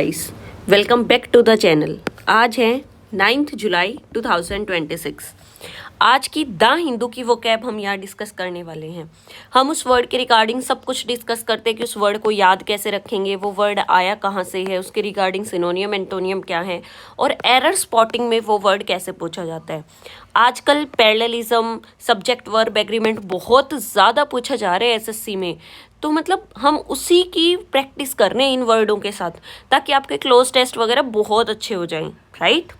Guys, welcome back to the channel. आज है 9 जुलाई 2026। आज की द हिंदू की वो कैब हम यहाँ डिस्कस करने वाले हैं। हम उस वर्ड के रिगार्डिंग सब कुछ डिस्कस करते हैं कि उस वर्ड को याद कैसे रखेंगे, वो वर्ड आया कहाँ से है, उसके रिगार्डिंग सिनोनियम एंटोनियम क्या है और एरर स्पॉटिंग में वो वर्ड कैसे पूछा जाता है। आजकल पैरेललिज्म, सब्जेक्ट वर्ब एग्रीमेंट बहुत ज़्यादा पूछा जा रहा है एसएससी में, तो मतलब हम उसी की प्रैक्टिस कर रहे हैं इन वर्डों के साथ, ताकि आपके क्लोज टेस्ट वगैरह बहुत अच्छे हो जाएं, राइट।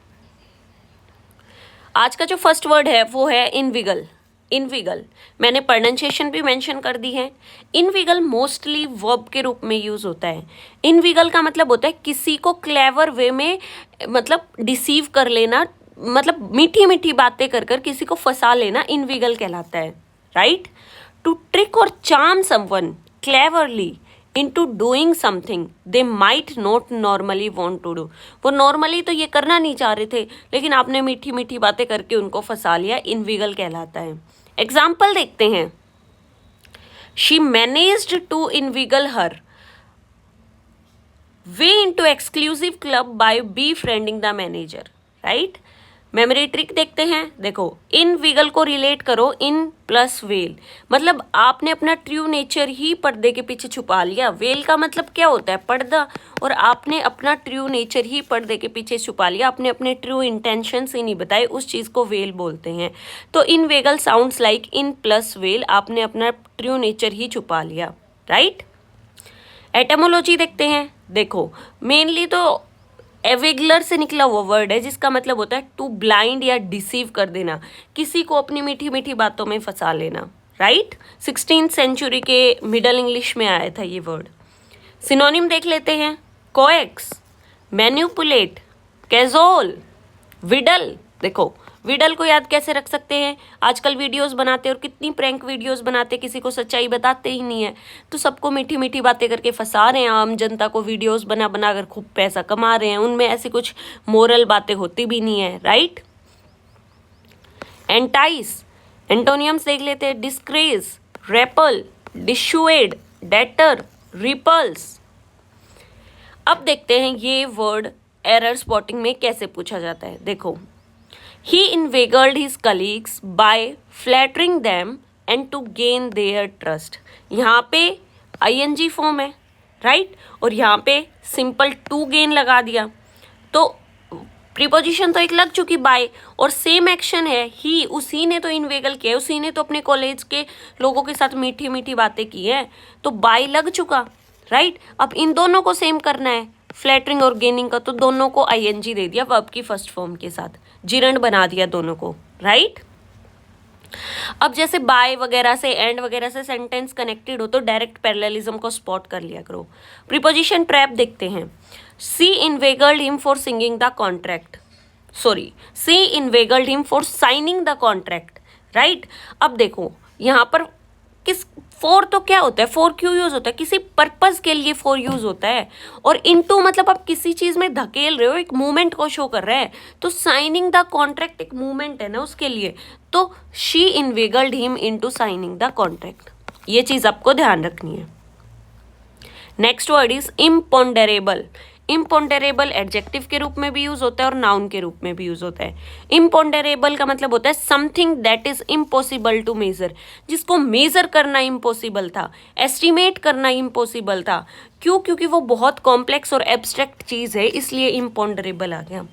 आज का जो फर्स्ट वर्ड है वो है इनविगल। इनविगल मैंने प्रोनाउंसिएशन भी मेंशन कर दी है। इनविगल मोस्टली वर्ब के रूप में यूज़ होता है। इनविगल का मतलब होता है किसी को क्लेवर वे में मतलब डिसीव कर लेना, मतलब मीठी मीठी बातें कर कर किसी को फंसा लेना इनविगल कहलाता है, राइट। टू ट्रिक और charm someone cleverly into doing something they might not normally want to do। वो नॉर्मली तो ये करना नहीं चाह रहे थे, लेकिन आपने मीठी मीठी बातें करके उनको फंसा लिया, इनविगल कहलाता है। एग्जाम्पल देखते हैं। She managed to inveigle her way into exclusive club by befriending the manager, right. Memory trick देखते हैं। देखो, इन विगल को रिलेट करो इन प्लस वेल, मतलब आपने अपना ट्रू नेचर ही पर्दे के पीछे छुपा लिया। वेल का मतलब क्या होता है? पर्दा। और आपने अपना ट्रू नेचर ही पर्दे के पीछे छुपा लिया, आपने अपने ट्रू इंटेंशंस ही नहीं बताए, उस चीज़ को वेल बोलते हैं। तो inveigle sounds like in plus veil, आपने अपना ट्रू नेचर ही छुपा लिया, राइट। एटमोलॉजी देखते हैं। देखो, मेनली तो एवेगलर से निकला हुआ वर्ड है जिसका मतलब होता है टू ब्लाइंड या डिसीव कर देना, किसी को अपनी मीठी मीठी बातों में फंसा लेना, राइट। 16th सेंचुरी के मिडल इंग्लिश में आया था ये वर्ड। सिनोनिम देख लेते हैं। Coax, manipulate, cajole, Widal. देखो, विडल को याद कैसे रख सकते हैं? आजकल वीडियोस बनाते हैं और कितनी प्रैंक वीडियोस बनाते, किसी को सच्चाई बताते ही नहीं है, तो सबको मीठी मीठी बातें करके फंसा रहे हैं। आम जनता को वीडियोस बना बना कर खूब पैसा कमा रहे हैं, उनमें ऐसी कुछ मोरल बातें होती भी नहीं है, राइट। एंटाइस, एंटोनियम्स देख लेते हैं। डिस्क्रेज, रेपल, डिशुएड, डेटर, रिपल्स। अब देखते हैं ये वर्ड एरर स्पॉटिंग में कैसे पूछा जाता है। देखो, he inveigled his colleagues by flattering them and to gain their trust। यहाँ पे ing फॉर्म है, राइट, और यहाँ पे सिंपल टू गेन लगा दिया, तो प्रीपोजिशन तो एक लग चुकी बाय, और सेम एक्शन है ही, उसी ने तो इन्वेगल किया है, उसी ने तो अपने कॉलेज के लोगों के साथ मीठी मीठी बातें की है, तो बाय लग चुका, राइट। अब इन दोनों को सेम करना है, फ्लैटरिंग और गेनिंग का, तो दोनों को आईएनजी दे दिया वर्ब की फर्स्ट फॉर्म के साथ, जिरंड बना दिया दोनों को, राइट। अब जैसे बाय वगैरह से, एंड वगैरह से सेंटेंस कनेक्टेड हो तो डायरेक्ट पैरेललिज्म को स्पॉट कर लिया करो। प्रीपोजिशन ट्रैप देखते हैं। She inveigled him for singing the contract, sorry, she inveigled him for signing the contract, right. अब देखो यहाँ पर किस फॉर तो क्या होता है, फॉर क्यों यूज होता है? किसी पर्पज के लिए फॉर यूज होता है। और इनटू मतलब आप किसी चीज में धकेल रहे हो, एक मूवमेंट को शो कर रहा है, तो साइनिंग द कॉन्ट्रैक्ट एक मूवमेंट है ना उसके लिए, तो she inveigled him into signing the contract. ये चीज आपको ध्यान रखनी है। Next word is imponderable. Imponderable adjective के रूप में भी यूज होता है और नाउन के रूप में भी यूज होता है। इम्पोंडरेबल का मतलब होता है something that is impossible to measure, जिसको मेजर करना इम्पॉसिबल था, एस्टिमेट करना इम्पॉसिबल था। क्यों? क्योंकि वो बहुत कॉम्प्लेक्स और एब्स्ट्रैक्ट चीज है, इसलिए इम्पोंडरेबल आ गया।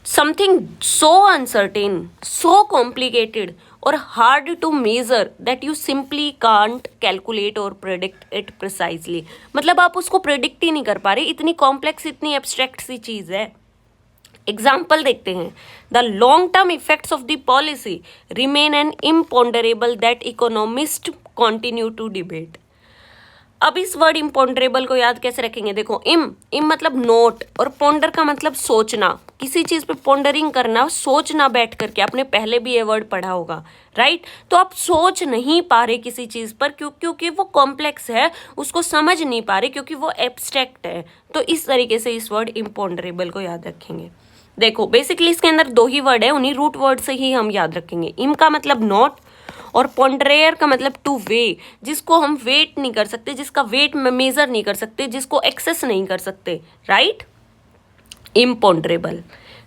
Something so uncertain, so complicated और hard to measure that you simply can't calculate और प्रेडिक्ट इट प्रिसाइजली, मतलब आप उसको प्रेडिक्ट ही नहीं कर पा रहे, इतनी कॉम्प्लेक्स, इतनी एब्स्ट्रैक्ट सी चीज़ है। एग्जाम्पल देखते हैं। The long term effects of the policy remain an imponderable that economist continue to debate. अब इस वर्ड इम्पोंडरेबल को याद कैसे रखेंगे? देखो, इम मतलब नोट, और पोंडर का मतलब सोचना, किसी चीज़ पे पोंडरिंग करना, सोचना बैठ करके। आपने पहले भी ये वर्ड पढ़ा होगा, राइट। तो आप सोच नहीं पा रहे किसी चीज़ पर क्योंकि वो कॉम्प्लेक्स है, उसको समझ नहीं पा रहे क्योंकि वो एब्स्ट्रैक्ट है, तो इस तरीके से इस वर्ड इम्पोंडरेबल को याद रखेंगे। देखो, बेसिकली इसके अंदर दो ही वर्ड है, उन्हीं रूट वर्ड से ही हम याद रखेंगे। इम का मतलब नोट और पॉन्ड्रेयर का मतलब टू वे, जिसको हम वेट नहीं कर सकते, जिसका वेट मेजर नहीं कर सकते, जिसको एक्सेस नहीं कर सकते, राइट। इम्पॉन्ड्रेबल।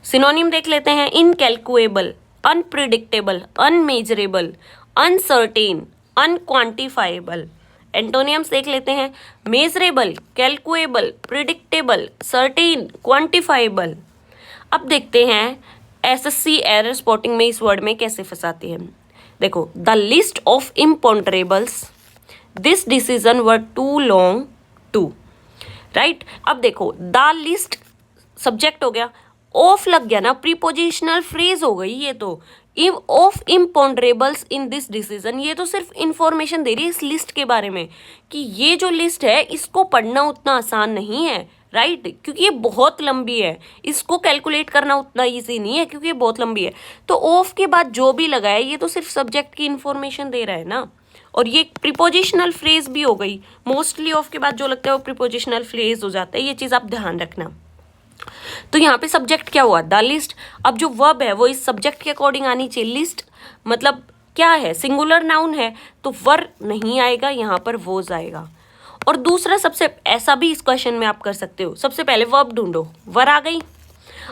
सिनोनिम देख लेते हैं, इनकैलकुएबल, अनप्रिडिक्टेबल, अनमेजरेबल, अनसर्टेन, अनक्वांटिफाइबल। एंटोनियम्स देख लेते हैं, मेजरेबल, कैलकुएबल, प्रिडिक्टेबल, सर्टेन, क्वांटिफाइबल। अब देखते हैं एसएससी एरर स्पॉटिंग में इस वर्ड में कैसे फंसाती है। देखो, the list of imponderables, this decision were too long to, right. अब देखो, द लिस्ट सब्जेक्ट हो गया, ऑफ लग गया ना, प्रीपोजिशनल फ्रेज हो गई ये तो। ऑफ इम्पॉन्ड्रेबल्स इन दिस डिसीजन, ये तो सिर्फ इंफॉर्मेशन दे रही है इस लिस्ट के बारे में कि ये जो लिस्ट है इसको पढ़ना उतना आसान नहीं है, राइट, क्योंकि ये बहुत लंबी है, इसको कैलकुलेट करना उतना ईजी नहीं है क्योंकि ये बहुत लंबी है। तो ऑफ के बाद जो भी लगा है ये तो सिर्फ सब्जेक्ट की इंफॉर्मेशन दे रहा है ना, और ये प्रीपोजिशनल फ्रेज भी हो गई। मोस्टली ऑफ के बाद जो लगता है वो प्रीपोजिशनल फ्रेज हो जाता है, ये चीज़ आप ध्यान रखना। तो यहाँ पे सब्जेक्ट क्या हुआ, द लिस्ट। अब जो वर्ब है वो इस सब्जेक्ट के अकॉर्डिंग आनी चाहिए। लिस्ट मतलब क्या है, सिंगुलर नाउन है, तो वर नहीं आएगा, यहाँ पर वोज आएगा। और दूसरा, सबसे ऐसा भी इस क्वेश्चन में आप कर सकते हो, सबसे पहले वर्ब ढूंढो, वर आ गई।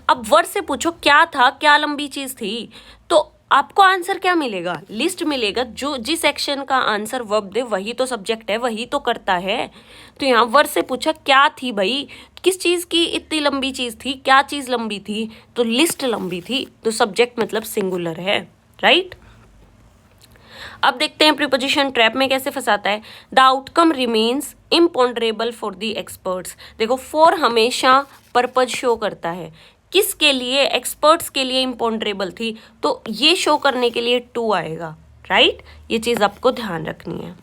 अब वर से पूछो क्या था, क्या लंबी चीज थी, तो आपको आंसर क्या मिलेगा, लिस्ट मिलेगा। जो जिस एक्शन का आंसर वर्ब दे वही तो सब्जेक्ट है, वही तो करता है। तो यहाँ वर से पूछा क्या थी भाई, किस चीज की इतनी लंबी चीज थी, क्या चीज लंबी थी, तो लिस्ट लंबी थी, तो सब्जेक्ट मतलब सिंगुलर है, राइट। अब देखते हैं प्रीपोजिशन ट्रैप में कैसे फंसाता है। The outcome remains imponderable for the experts. देखो, फॉर हमेशा पर्पज शो करता है, किसके लिए, एक्सपर्ट्स के लिए इम्पॉन्ड्रेबल थी, तो ये शो करने के लिए टू आएगा, राइट। ये चीज आपको ध्यान रखनी है।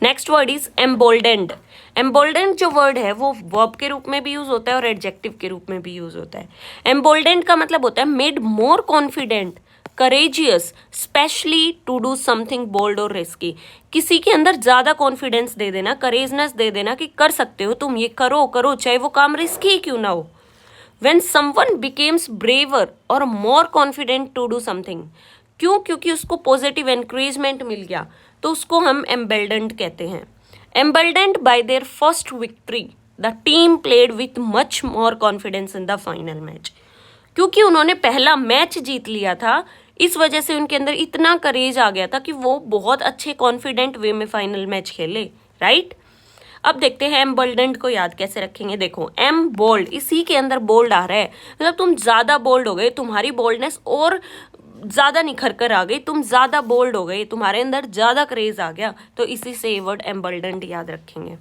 Next word is emboldened. Emboldened जो वर्ड है वो वर्ब के रूप में भी यूज होता है और एडजेक्टिव के रूप में भी यूज होता है। एम्बोल्डेंड का मतलब होता है made more confident, courageous, specially to do something bold और रिस्की। किसी के अंदर ज्यादा कॉन्फिडेंस दे देना, करेजनेस दे देना कि कर सकते हो तुम, ये करो करो, चाहे वो काम रिस्की क्यों ना हो। When someone becomes braver or more confident to do something, क्यों, क्योंकि उसको पॉजिटिव एनकरेजमेंट मिल गया, तो उसको हम एम्बेल्डेंट कहते हैं। Emboldened by their first victory, the team played with much more confidence in the final match. क्योंकि उन्होंने पहला मैच जीत लिया था, इस वजह से उनके अंदर इतना करेज आ गया था कि वो बहुत अच्छे कॉन्फिडेंट वे में फाइनल मैच खेले, राइट। अब देखते हैं एम्बोल्डेंट को याद कैसे रखेंगे। देखो, एम बोल्ड, इसी के अंदर बोल्ड आ रहा है, मतलब तुम ज्यादा बोल्ड हो गए, तुम्हारी बोल्डनेस और ज्यादा निखर कर आ गई, तुम ज्यादा बोल्ड हो गए, तुम्हारे अंदर ज्यादा क्रेज आ गया, तो इसी से ये वर्ड एम्बोल्डेंट याद रखेंगे।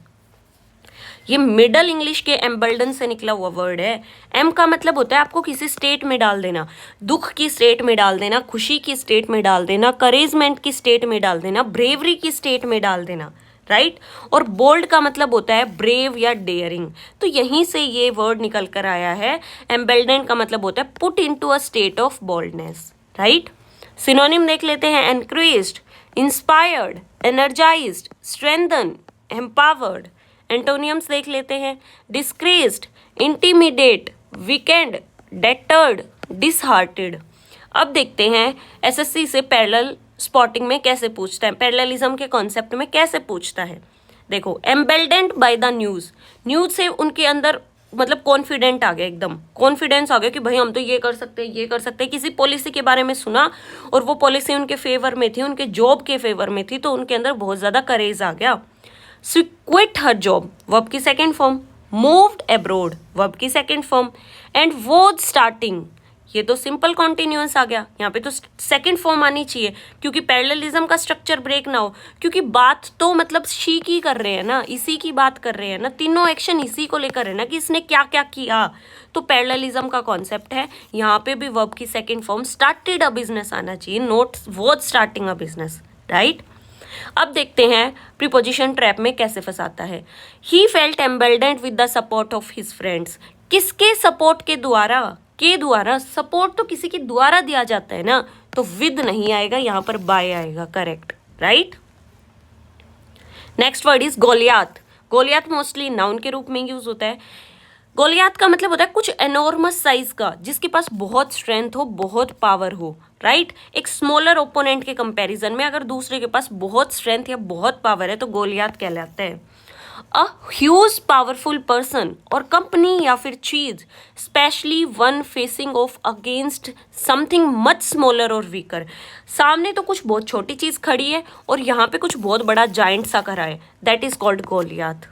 ये मिडल इंग्लिश के एम्बोल्डन से निकला हुआ वर्ड है। एम का मतलब होता है आपको किसी स्टेट में डाल देना, दुख की स्टेट में डाल देना, खुशी की स्टेट में डाल देना, करेजमेंट की स्टेट में डाल देना, ब्रेवरी की स्टेट में डाल देना, राइट। और बोल्ड का मतलब होता है ब्रेव या डेयरिंग, तो यहीं से ये वर्ड निकल कर आया है। एम्बेल्डेंट का मतलब होता है put into a state of boldness, right. Synonym देख लेते हैं, encouraged, inspired, energised, strengthen, empowered. एंटोनियम्स देख लेते हैं, डिस्क्रेज्ड, इंटीमिडेट, वीकेंड, डेटर्ड, डिसहार्टेड। अब देखते हैं एसएससी से पैरेलल स्पॉटिंग में कैसे पूछता है, पैरेललिज्म के कॉन्सेप्ट में कैसे पूछता है। देखो, एम्बेल्डेंट बाय द न्यूज, न्यूज से उनके अंदर मतलब कॉन्फिडेंट आ गया, एकदम कॉन्फिडेंस आ गया कि भाई हम तो ये कर सकते हैं, ये कर सकते हैं। किसी पॉलिसी के बारे में सुना और वो पॉलिसी उनके फेवर में थी, उनके जॉब के फेवर में थी, तो उनके अंदर बहुत ज्यादा करेज आ गया। She quit her job, verb की second form, moved abroad, verb की second form, and was starting, ये तो सिंपल कॉन्टिन्यूअस आ गया, यहाँ पे तो सेकंड फॉर्म आनी चाहिए क्योंकि पैरेललिज्म का स्ट्रक्चर ब्रेक ना हो, क्योंकि बात तो मतलब शी की कर रहे हैं ना, इसी की बात कर रहे हैं ना, तीनों एक्शन इसी को लेकर है ना कि इसने क्या क्या किया, तो पैरेललिज्म का कॉन्सेप्ट है। यहाँ पे भी वर्ब की second form started a business आना चाहिए, not was starting a business, right. अब देखते हैं प्रीपोजिशन ट्रैप में कैसे फंसाता है। He felt emboldened with the support of his friends, किसके सपोर्ट के द्वारा, सपोर्ट तो किसी के द्वारा दिया जाता है ना, तो विद नहीं आएगा, यहां पर बाय आएगा, correct, right. Next word is Goliath. Goliath mostly noun के रूप में यूज होता है। गोलियात का मतलब होता है कुछ एनॉर्मस साइज का, जिसके पास बहुत स्ट्रेंथ हो, बहुत पावर हो, राइट एक स्मॉलर ओपोनेंट के कंपैरिजन में अगर दूसरे के पास बहुत स्ट्रेंथ या बहुत पावर है तो गोलियात कहलाता है। अ ह्यूज पावरफुल पर्सन और कंपनी या फिर चीज, specially one facing of against something much smaller और वीकर। सामने तो कुछ बहुत छोटी चीज खड़ी है और यहाँ पे कुछ बहुत बड़ा जाइंट सा खड़ा है, that is called Goliath.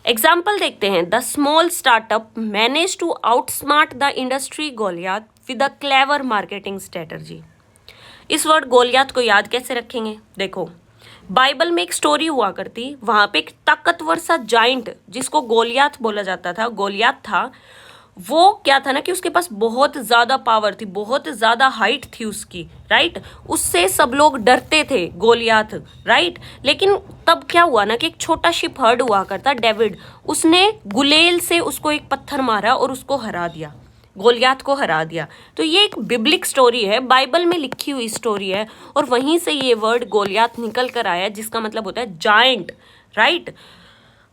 Example देखते हैं। The small startup manage to outsmart the industry Goliath with a clever marketing strategy. इस वर्ड गोलियात को याद कैसे रखेंगे? देखो, बाइबल में एक स्टोरी हुआ करती, वहां पे एक ताकतवर सा जाइंट जिसको गोलियात बोला जाता था, गोलियात था। वो क्या था ना कि उसके पास बहुत ज्यादा पावर थी, बहुत ज्यादा हाइट थी उसकी, राइट। उससे सब लोग डरते थे, गोलियात, राइट। लेकिन तब क्या हुआ ना कि एक छोटा शिप हर्ड हुआ करता, डेविड, उसने गुलेल से उसको एक पत्थर मारा और उसको हरा दिया, गोलियात को हरा दिया। तो ये एक बिब्लिक स्टोरी है, बाइबल में लिखी हुई स्टोरी है, और वहीं से ये वर्ड गोलियात निकल कर आया, जिसका मतलब होता है जायंट, राइट।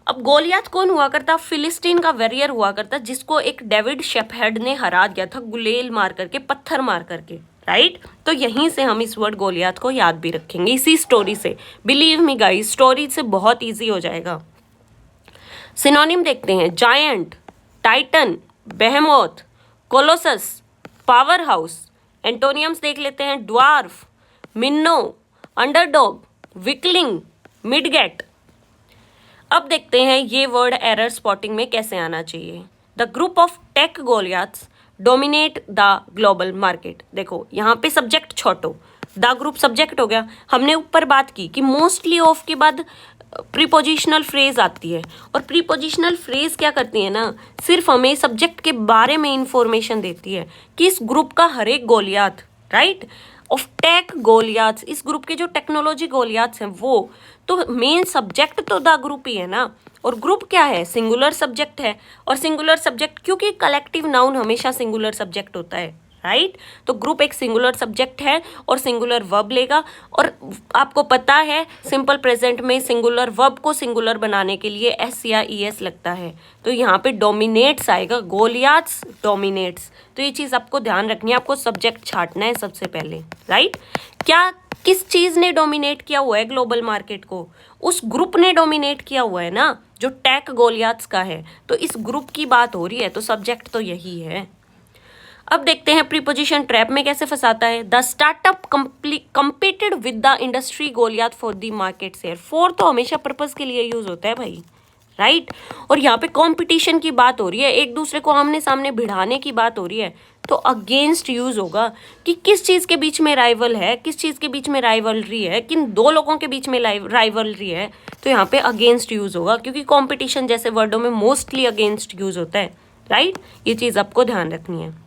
अब गोलियात कौन हुआ करता? फिलिस्तीन का वॉरियर हुआ करता, जिसको एक डेविड शेफहर्ड ने हरा दिया था गुलेल मार करके, पत्थर मार करके, राइट। तो यहीं से हम इस वर्ड गोलियात को याद भी रखेंगे, इसी स्टोरी से। बिलीव मी गाइस, स्टोरी से बहुत ईजी हो जाएगा। सिनोनिम देखते हैं। Giant, titan, behemoth, colossus, powerhouse. Antonyms देख लेते हैं। Dwarf, minnow, underdog, weakling, midget. अब देखते हैं ये वर्ड एरर स्पॉटिंग में कैसे आना चाहिए। The group of tech goliaths dominate the global market. देखो यहाँ पे सब्जेक्ट छोटो, द ग्रुप सब्जेक्ट हो गया। हमने ऊपर बात की कि मोस्टली ऑफ के बाद प्रीपोजिशनल फ्रेज आती है, और प्रीपोजिशनल फ्रेज क्या करती है ना, सिर्फ हमें सब्जेक्ट के बारे में इंफॉर्मेशन देती है कि इस ग्रुप का हर एक गोलियात, राइट, ऑफ टेक गोलियात्स, इस ग्रुप के जो टेक्नोलॉजी गोलियात्स हैं वो, तो मेन सब्जेक्ट तो द ग्रुप ही है ना। और ग्रुप क्या है? सिंगुलर सब्जेक्ट है, और सिंगुलर सब्जेक्ट क्योंकि कलेक्टिव नाउन हमेशा सिंगुलर सब्जेक्ट होता है, राइट। तो ग्रुप एक सिंगुलर सब्जेक्ट है और सिंगुलर वर्ब लेगा। और आपको पता है सिंपल प्रेजेंट में सिंगुलर वर्ब को सिंगुलर बनाने के लिए एस या ई एस लगता है, तो यहाँ पे डोमिनेट्स आएगा, गोलियात्स डोमिनेट्स। तो ये चीज़ आपको ध्यान रखनी है, आपको सब्जेक्ट छांटना है सबसे पहले, राइट। क्या किस चीज़ ने डोमिनेट किया हुआ है ग्लोबल मार्केट को? उस ग्रुप ने डोमिनेट किया हुआ है ना, जो टेक गोलियात्स का है। तो इस ग्रुप की बात हो रही है, तो सब्जेक्ट तो यही है। अब देखते हैं प्रीपोजिशन ट्रैप में कैसे फंसाता है। The startup competed with the industry Goliath for the market share. For तो हमेशा पर्पस के लिए यूज होता है भाई, राइट। और यहाँ पे कंपटीशन की बात हो रही है, एक दूसरे को आमने सामने भिड़ाने की बात हो रही है, तो अगेंस्ट यूज होगा कि किस चीज़ के बीच में राइवल है, किस चीज़ के बीच में राइवलरी है, किन दो लोगों के बीच में राइवलरी है, तो यहाँ पे अगेंस्ट यूज होगा, क्योंकि कंपटीशन जैसे वर्डों में मोस्टली अगेंस्ट यूज होता है, राइट। ये चीज़ आपको ध्यान रखनी है।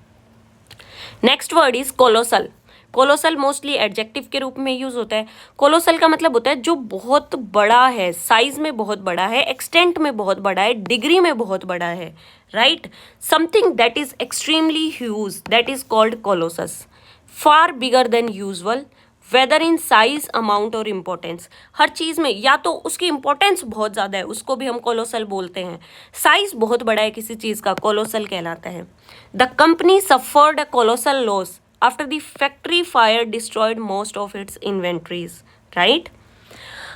Next word is colossal. Colossal mostly adjective के रूप में यूज होता है। कोलोसल का मतलब होता है जो बहुत बड़ा है, साइज में बहुत बड़ा है, एक्सटेंट में बहुत बड़ा है, डिग्री में बहुत बड़ा है, right. Something that is extremely huge, that is called colossus. Far bigger than usual, whether in size, amount और इम्पोर्टेंस। हर चीज़ में या तो उसकी इम्पोर्टेंस बहुत ज़्यादा है, उसको भी हम कोलोसल बोलते हैं। साइज बहुत बड़ा है किसी चीज़ का, कोलोसल कहलाता है। The company suffered a colossal loss after the factory fire destroyed most of its inventories, right.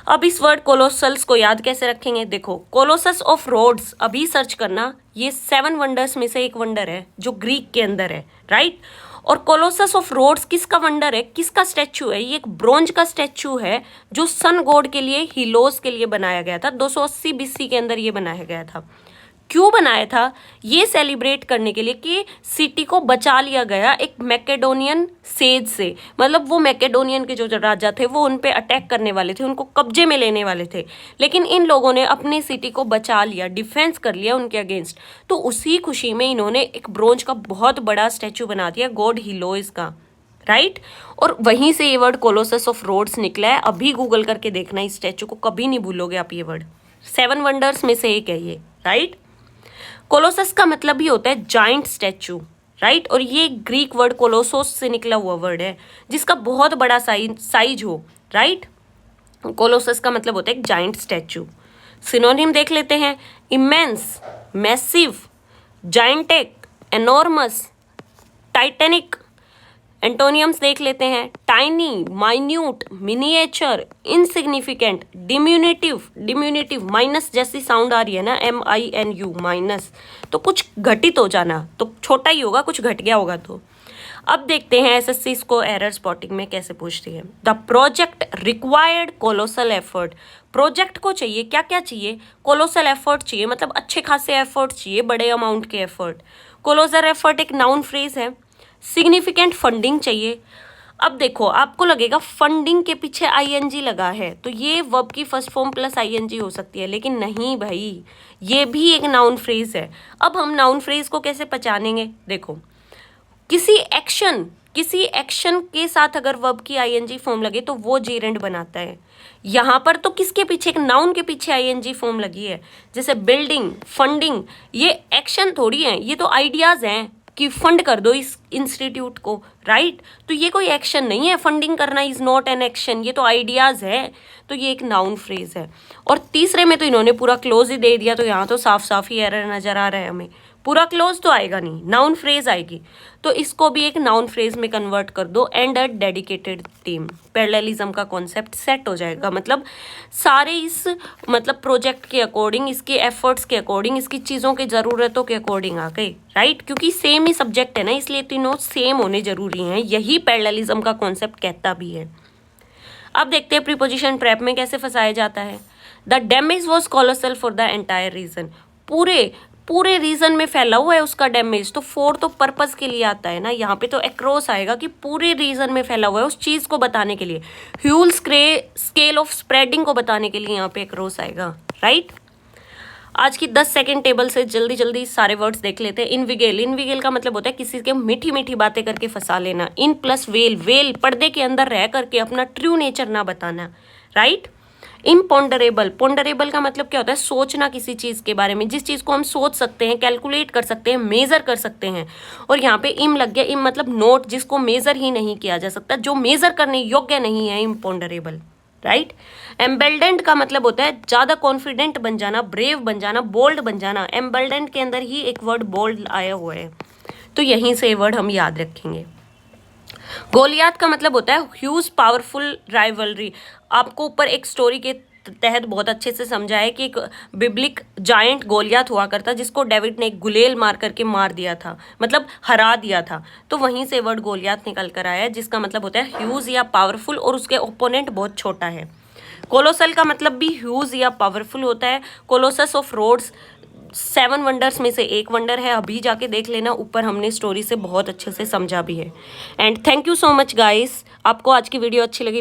अब इस वर्ड कोलोसल्स को याद कैसे रखेंगे? देखो, कोलोसस ऑफ रोड्स अभी सर्च करना, ये 7 वंडर्स में से एक वंडर है जो ग्रीक के अंदर है, राइट। और कोलोसस ऑफ रोड्स किसका वंडर है, किसका स्टैचू है? ये एक ब्रोंज का स्टैचू है जो सन गॉड के लिए, हीलोस के लिए बनाया गया था। 280 BC के अंदर ये बनाया गया था। क्यों बनाया था? ये सेलिब्रेट करने के लिए कि सिटी को बचा लिया गया एक मैकेडोनियन सेज से। मतलब वो मैकेडोनियन के जो राजा थे वो उन पे अटैक करने वाले थे, उनको कब्जे में लेने वाले थे, लेकिन इन लोगों ने अपनी सिटी को बचा लिया, डिफेंस कर लिया उनके अगेंस्ट। तो उसी खुशी में इन्होंने एक ब्रोंज का बहुत बड़ा स्टैचू बना दिया गॉड हीलोइस का, राइट। और वहीं से ये वर्ड कोलोसस ऑफ रोड्स निकला है। अभी गूगल करके देखना, इस स्टैचू को कभी नहीं भूलोगे आप। ये वर्ड 7 वंडर्स में से एक है ये, राइट। कोलोसस का मतलब ही होता है जाइंट स्टैचू, राइट। और ये ग्रीक वर्ड कोलोसोस से निकला हुआ वर्ड है जिसका बहुत बड़ा साइज हो, राइट। कोलोसस का मतलब होता है एक जाइंट स्टैचू। सिनोनिम देख लेते हैं। Immense, massive, gigantic, enormous, titanic, antonyms देख लेते हैं। Tiny, minute, miniature, insignificant, diminutive, minus जैसी साउंड आ रही है ना, MINU, माइनस, तो कुछ घटित हो जाना, तो छोटा ही होगा, कुछ घट गया होगा। तो अब देखते हैं SSC इसको एरर स्पॉटिंग में कैसे पूछती है। The project required colossal effort, project को चाहिए क्या क्या चाहिए, कोलोसल एफर्ट चाहिए, मतलब अच्छे खासे एफर्ट चाहिए, बड़े अमाउंट के एफर्ट। कोलोसल एफर्ट एक नाउन फ्रेज है। सिग्निफिकेंट फंडिंग चाहिए। अब देखो आपको लगेगा फंडिंग के पीछे ING लगा है तो ये वर्ब की फर्स्ट फॉर्म प्लस ING हो सकती है, लेकिन नहीं भाई, ये भी एक नाउन फ्रेज है। अब हम नाउन फ्रेज को कैसे पहचानेंगे, देखो किसी एक्शन के साथ अगर वर्ब की ING फॉर्म लगे तो वो जेरेंड बनाता है। यहाँ पर तो किसके पीछे, एक नाउन के पीछे ING फॉर्म लगी है, जैसे बिल्डिंग, फंडिंग, ये एक्शन थोड़ी है, ये तो आइडियाज हैं कि फंड कर दो इस इंस्टीट्यूट को, राइट। तो ये कोई एक्शन नहीं है, फंडिंग करना इज नॉट एन एक्शन, ये तो आइडियाज है, तो ये एक नाउन फ्रेज है। और तीसरे में तो इन्होंने पूरा क्लोज ही दे दिया, तो यहाँ तो साफ साफ ही एरर नजर आ रहा है हमें, पूरा क्लोज तो आएगा नहीं, नाउन फ्रेज आएगी, तो इसको भी एक नाउन फ्रेज में कन्वर्ट कर दो। And a dedicated team, parallelism का कॉन्सेप्ट सेट हो जाएगा, मतलब सारे इस मतलब प्रोजेक्ट के अकॉर्डिंग, इसके एफर्ट्स के अकॉर्डिंग, इसकी चीज़ों की ज़रूरतों के अकॉर्डिंग आ गए, राइट, क्योंकि सेम ही सब्जेक्ट है ना, इसलिए तीनों सेम होने जरूरी हैं, यही पैरेललिज्म का कॉन्सेप्ट कहता भी है। अब देखते हैं प्रीपोजिशन ट्रैप में कैसे फंसाया जाता है। The damage was colossal for the entire reason, पूरे रीजन में फैला हुआ है उसका डैमेज, तो फॉर तो पर्पस के लिए आता है ना, यहाँ पे तो अक्रॉस आएगा कि पूरे रीजन में फैला हुआ है उस चीज को बताने के लिए, ह्यूल स्केल ऑफ स्प्रेडिंग को बताने के लिए यहाँ पे अक्रॉस आएगा, राइट। आज की 10 सेकेंड टेबल से जल्दी सारे वर्ड्स देख लेते हैं। इनविगेल का मतलब होता है किसी के मीठी मीठी बातें करके फंसा लेना। इन प्लस वेल पर्दे के अंदर रह करके अपना ट्रू नेचर ना बताना, राइट। पोंडरेबल का मतलब क्या होता है, सोचना किसी चीज़ के बारे में, जिस चीज़ को हम सोच सकते हैं, कैलकुलेट कर सकते हैं, मेज़र कर सकते हैं। और यहाँ पे इम लग गया, इम मतलब नोट, जिसको मेज़र ही नहीं किया जा सकता, जो मेज़र करने योग्य नहीं है, इम्पोंडरेबल, राइट। एम्बेल्डेंट का मतलब होता है ज़्यादा कॉन्फिडेंट बन जाना, ब्रेव बन जाना, बोल्ड बन जाना। एम्बेल्डेंट के अंदर ही एक वर्ड बोल्ड आया हुआ है, तो यहीं से ये वर्ड हम याद रखेंगे। गोलियात का मतलब होता है ह्यूज पावरफुल राइवलरी। आपको ऊपर एक स्टोरी के तहत बहुत अच्छे से समझा है कि एक बिब्लिक जायंट गोलियात हुआ करता जिसको डेविड ने एक गुलेल मार करके मार दिया था, मतलब हरा दिया था, तो वहीं से वर्ड गोलियात निकल कर आया है, जिसका मतलब होता है ह्यूज या पावरफुल, और उसके ओपोनेंट बहुत छोटा है। कोलोसल का मतलब भी ह्यूज या पावरफुल होता है। कोलोसस ऑफ रोड्स 7 वंडर्स में से एक वंडर है, अभी जाके देख लेना, ऊपर हमने स्टोरी से बहुत अच्छे से समझा भी है। And thank you so much guys, आपको आज की वीडियो अच्छी लगी